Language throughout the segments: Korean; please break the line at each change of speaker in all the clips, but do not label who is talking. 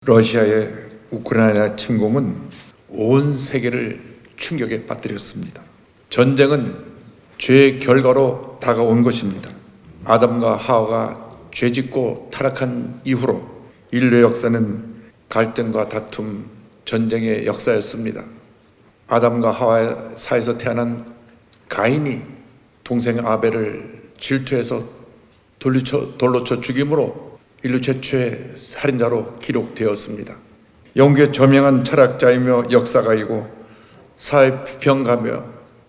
러시아의 우크라이나 침공은 온 세계를 충격에 빠뜨렸습니다. 전쟁은 죄의 결과로 다가온 것입니다. 아담과 하와가 죄짓고 타락한 이후로 인류의 역사는 갈등과 다툼, 전쟁의 역사였습니다. 아담과 하와의 사이에서 태어난 가인이 동생 아벨을 질투해서 돌로 쳐 죽임으로 인류 최초의 살인자로 기록되었습니다. 영국의 저명한 철학자이며 역사가이고 사회평가며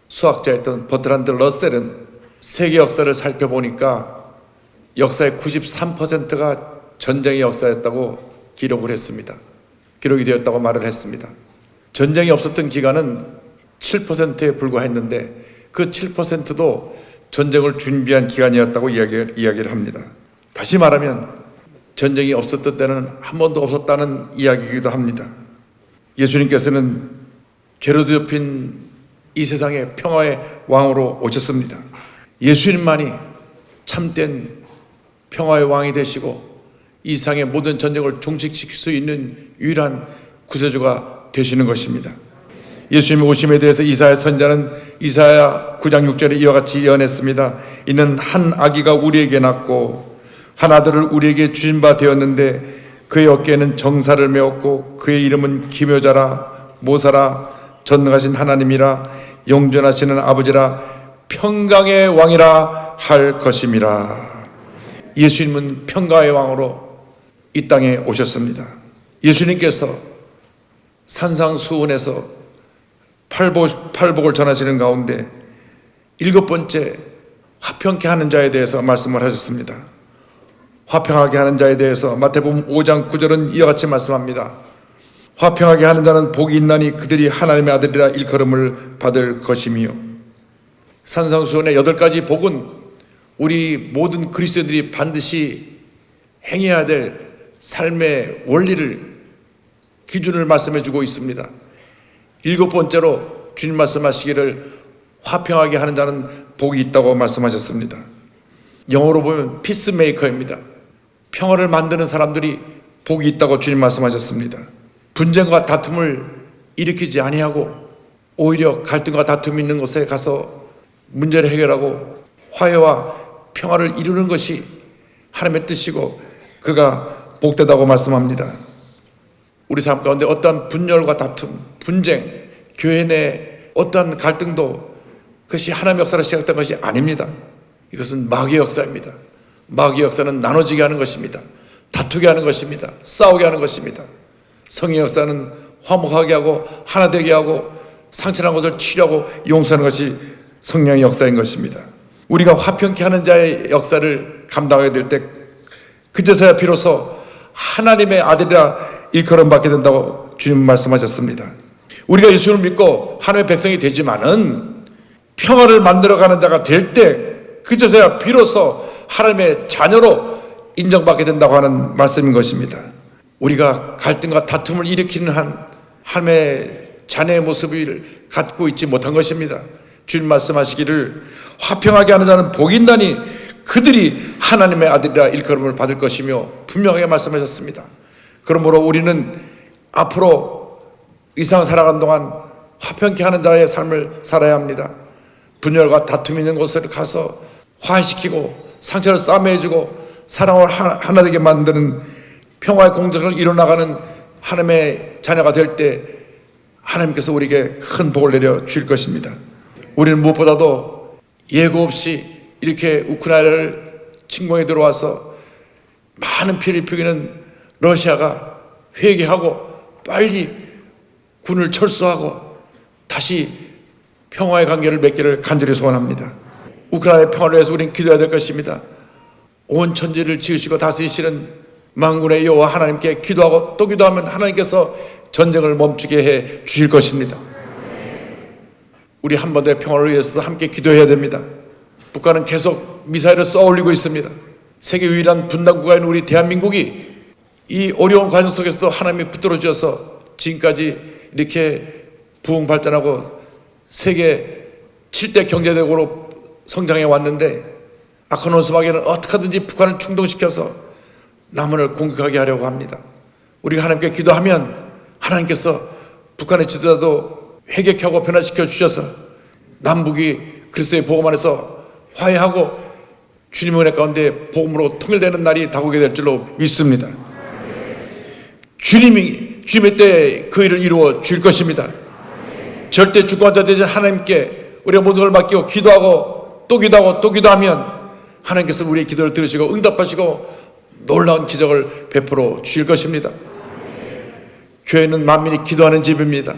수학자였던 버트란드 러셀은 세계 역사를 살펴보니까 역사의 93%가 전쟁의 역사였다고 기록을 했습니다. 기록이 되었다고 말을 했습니다. 전쟁이 없었던 기간은 7%에 불과했는데 그 7%도 전쟁을 준비한 기간이었다고 이야기를 합니다. 다시 말하면 전쟁이 없었던 때는 한 번도 없었다는 이야기이기도 합니다. 예수님께서는 죄로 뒤덮인 이 세상의 평화의 왕으로 오셨습니다. 예수님만이 참된 평화의 왕이 되시고 이 세상의 모든 전쟁을 종식시킬 수 있는 유일한 구세주가 되시는 것입니다. 예수님의 오심에 대해서 이사야 선지자는 이사야 9장 6절에 이와 같이 예언했습니다. 이는 한 아기가 우리에게 낳고 한 아들을 우리에게 주신 바 되었는데 그의 어깨에는 정사를 메었고 그의 이름은 기묘자라 모사라 전능하신 하나님이라 영존하시는 아버지라 평강의 왕이라 할 것임이라. 예수님은 평강의 왕으로 이 땅에 오셨습니다. 예수님께서 산상수훈에서 팔복을 전하시는 가운데 7번째 화평케 하는 자에 대해서 말씀을 하셨습니다. 화평하게 하는 자에 대해서 마태복음 5장 9절은 이와 같이 말씀합니다. 화평하게 하는 자는 복이 있나니 그들이 하나님의 아들이라 일컬음을 받을 것이며. 산상수훈의 8가지 복은 우리 모든 그리스도인들이 반드시 행해야 될 삶의 원리를 기준을 말씀해 주고 있습니다. 7번째로 주님 말씀하시기를 화평하게 하는 자는 복이 있다고 말씀하셨습니다. 영어로 보면 피스메이커입니다. 평화를 만드는 사람들이 복이 있다고 주님 말씀하셨습니다. 분쟁과 다툼을 일으키지 아니하고 오히려 갈등과 다툼이 있는 곳에 가서 문제를 해결하고 화해와 평화를 이루는 것이 하나님의 뜻이고 그가 복되다고 말씀합니다. 우리 삶 가운데 어떠한 분열과 다툼, 분쟁, 교회 내 어떠한 갈등도 그것이 하나님의 역사로 시작된 것이 아닙니다. 이것은 마귀의 역사입니다. 마귀의 역사는 나눠지게 하는 것입니다. 다투게 하는 것입니다. 싸우게 하는 것입니다. 성의 역사는 화목하게 하고 하나 되게 하고 상처난 것을 치료하고 용서하는 것이 성령의 역사인 것입니다. 우리가 화평케 하는 자의 역사를 감당하게 될 때 그제서야 비로소 하나님의 아들이라 일컬음 받게 된다고 주님 말씀하셨습니다. 우리가 예수를 믿고 하나님의 백성이 되지만은 평화를 만들어가는 자가 될 때 그제서야 비로소 하나님의 자녀로 인정받게 된다고 하는 말씀인 것입니다. 우리가 갈등과 다툼을 일으키는 한 하나님의 자녀의 모습을 갖고 있지 못한 것입니다. 주님 말씀하시기를 화평하게 하는 자는 복이 있나니 그들이 하나님의 아들이라 일컬음을 받을 것이며 분명하게 말씀하셨습니다. 그러므로 우리는 앞으로 이 세상 살아가는 동안 화평케 하는 자의 삶을 살아야 합니다. 분열과 다툼이 있는 곳을 가서 화해시키고 상처를 싸매주고 사랑을 하나 되게 만드는 평화의 공작을 이뤄나가는 하나님의 자녀가 될 때 하나님께서 우리에게 큰 복을 내려 주실 것입니다. 우리는 무엇보다도 예고 없이 이렇게 우크라이나를 침공에 들어와서 많은 피해를 입히기는 러시아가 회개하고 빨리 군을 철수하고 다시 평화의 관계를 맺기를 간절히 소원합니다. 우크라이나의 평화를 위해서 우리는 기도해야 될 것입니다. 온 천지를 지으시고 다스리시는 만군의 여호와 하나님께 기도하고 또 기도하면 하나님께서 전쟁을 멈추게 해 주실 것입니다. 우리 한반도의 평화를 위해서도 함께 기도해야 됩니다. 북한은 계속 미사일을 쏘아 올리고 있습니다. 세계 유일한 분단국가인 우리 대한민국이 이 어려운 과정 속에서도 하나님이 붙들어 주셔서 지금까지 이렇게 부흥 발전하고 세계 7대 경제대국으로 성장해 왔는데 악한 원수마귀는 어떻게든지 북한을 충동시켜서 남한을 공격하게 하려고 합니다. 우리가 하나님께 기도하면 하나님께서 북한의 지도자도 회개하고 변화시켜 주셔서 남북이 그리스도의 복음 안에서 화해하고 주님의 은혜 가운데 복음으로 통일되는 날이 다가오게 될 줄로 믿습니다. 주님의 때에 그 일을 이루어 주실 것입니다. 절대 주권자 되신 하나님께 우리가 모든 걸 맡기고 기도하고 또 기도하고 또 기도하면 하나님께서 우리의 기도를 들으시고 응답하시고 놀라운 기적을 베풀어 주실 것입니다. 교회는 만민이 기도하는 집입니다.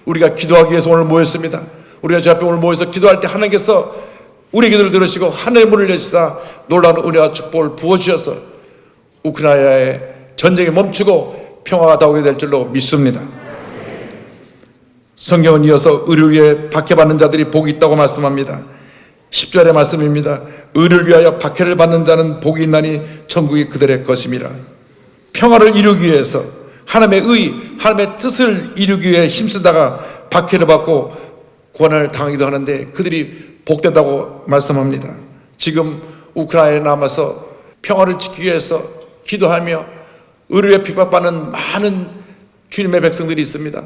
우리가 기도하기 위해서 오늘 모였습니다. 우리가 주 앞에 오늘 모여서 기도할 때 하나님께서 우리의 기도를 들으시고 하늘의 문을 여시사 놀라운 은혜와 축복을 부어주셔서 우크라이나의 전쟁이 멈추고 평화가 다오게 될 줄로 믿습니다. 성경은 이어서 의를 위해 박해받는 자들이 복이 있다고 말씀합니다. 10절의 말씀입니다. 의를 위하여 박해를 받는 자는 복이 있나니 천국이 그들의 것임이라. 평화를 이루기 위해서 하나님의 의, 하나님의 뜻을 이루기 위해 힘쓰다가 박해를 받고 고난을 당하기도 하는데 그들이 복되다고 말씀합니다. 지금 우크라이나에 남아서 평화를 지키기 위해서 기도하며 의를 위해 핍박받는 많은 주님의 백성들이 있습니다.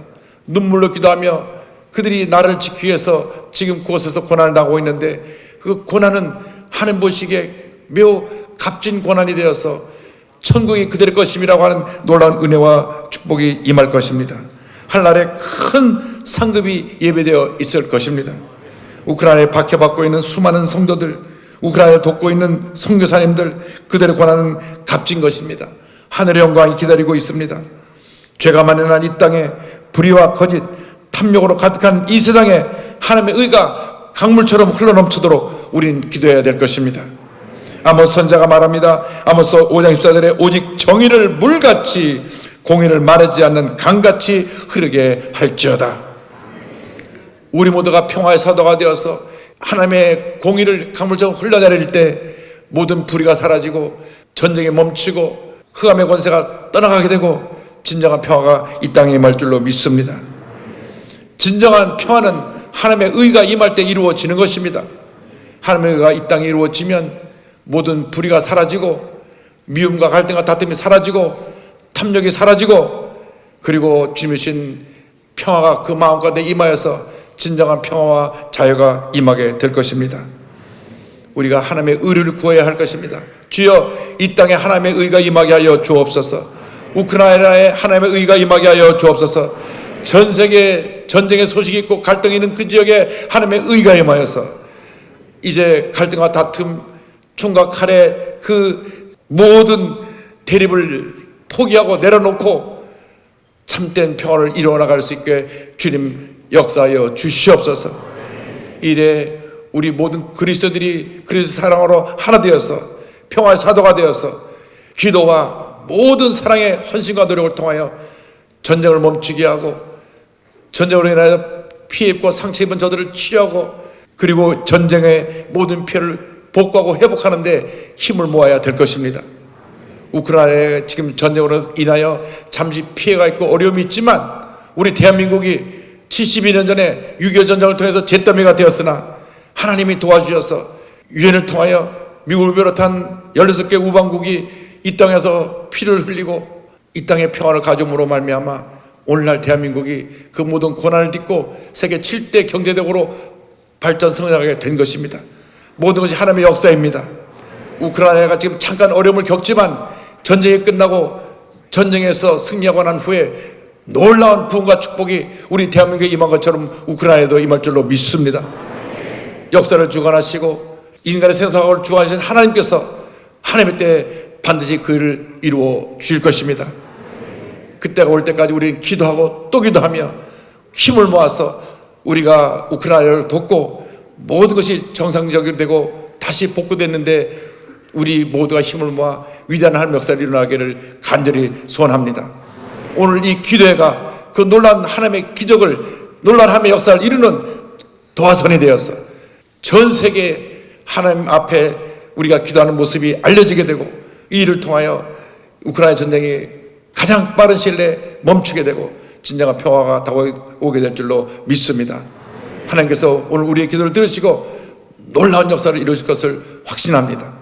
눈물로 기도하며 그들이 나를 지키기 위해서 지금 그곳에서 고난을 당하고 있는데 그 고난은 하나님 보시기에 매우 값진 고난이 되어서 천국이 그들의 것임이라고 하는 놀라운 은혜와 축복이 임할 것입니다. 하늘나라에 큰 상급이 예배되어 있을 것입니다. 우크라이나에 박해받고 있는 수많은 성도들, 우크라이나를 돕고 있는 선교사님들, 그들의 고난은 값진 것입니다. 하늘의 영광이 기다리고 있습니다. 죄가 만연한 이 땅에 불의와 거짓, 탐욕으로 가득한 이 세상에 하나님의 의가 강물처럼 흘러넘치도록 우린 기도해야 될 것입니다. 아모스 선지자가 말합니다. 아모스 5장 14절에 오직 정의를 물같이 공의를 마르지 않는 강같이 흐르게 할지어다. 우리 모두가 평화의 사도가 되어서 하나님의 공의를 강물처럼 흘러내릴 때 모든 불의가 사라지고 전쟁이 멈추고 흑암의 권세가 떠나가게 되고 진정한 평화가 이 땅에 임할 줄로 믿습니다. 진정한 평화는 하나님의 의가 임할 때 이루어지는 것입니다. 하나님의 의가 이 땅에 이루어지면 모든 불의가 사라지고 미움과 갈등과 다툼이 사라지고 탐욕이 사라지고 그리고 주님이신 평화가 그 마음가운데 임하여서 진정한 평화와 자유가 임하게 될 것입니다. 우리가 하나님의 의를 구해야 할 것입니다. 주여 이 땅에 하나님의 의가 임하게 하여 주옵소서. 우크라이나에 하나님의 의가 임하게 하여 주옵소서. 전 세계 전쟁의 소식이 있고 갈등이 있는 그 지역에 하나님의 의가 임하여서 이제 갈등과 다툼, 총과 칼의 그 모든 대립을 포기하고 내려놓고 참된 평화를 이루어나갈 수 있게 주님 역사하여 주시옵소서. 이래 우리 모든 그리스도들이 그리스도 사랑으로 하나 되어서 평화의 사도가 되어서 기도와 모든 사랑의 헌신과 노력을 통하여 전쟁을 멈추게 하고 전쟁으로 인하여 피해 입고 상처 입은 저들을 치료하고 그리고 전쟁의 모든 피해를 복구하고 회복하는 데 힘을 모아야 될 것입니다. 우크라이나에 지금 전쟁으로 인하여 잠시 피해가 있고 어려움이 있지만 우리 대한민국이 72년 전에 6.25 전쟁을 통해서 잿더미가 되었으나 하나님이 도와주셔서 유엔을 통하여 미국을 비롯한 16개 우방국이 이 땅에서 피를 흘리고 이 땅에 평화를 가져옴으로 말미암아 오늘날 대한민국이 그 모든 고난을 딛고 세계 7대 경제대국으로 발전 성장하게 된 것입니다. 모든 것이 하나님의 역사입니다. 우크라이나가 지금 잠깐 어려움을 겪지만 전쟁이 끝나고 전쟁에서 승리하고 난 후에 놀라운 부흥과 축복이 우리 대한민국에 임한 것처럼 우크라이나에도 임할 줄로 믿습니다. 역사를 주관하시고 인간의 생사학을 주관하신 하나님께서 하나님의 때에 반드시 그 일을 이루어 주실 것입니다. 그때가 올 때까지 우리는 기도하고 또 기도하며 힘을 모아서 우리가 우크라이나를 돕고 모든 것이 정상적이 되고 다시 복구됐는데 우리 모두가 힘을 모아 위대한 하나님의 역사를 일어나기를 간절히 소원합니다. 오늘 이 기도회가 그 놀라운 하나님의 기적을, 놀라운 하나님의 역사를 이루는 도화선이 되어서 전 세계 하나님 앞에 우리가 기도하는 모습이 알려지게 되고 이 일을 통하여 우크라이나 전쟁이 가장 빠른 시일 내에 멈추게 되고 진정한 평화가 다가오게 될 줄로 믿습니다. 하나님께서 오늘 우리의 기도를 들으시고 놀라운 역사를 이루실 것을 확신합니다.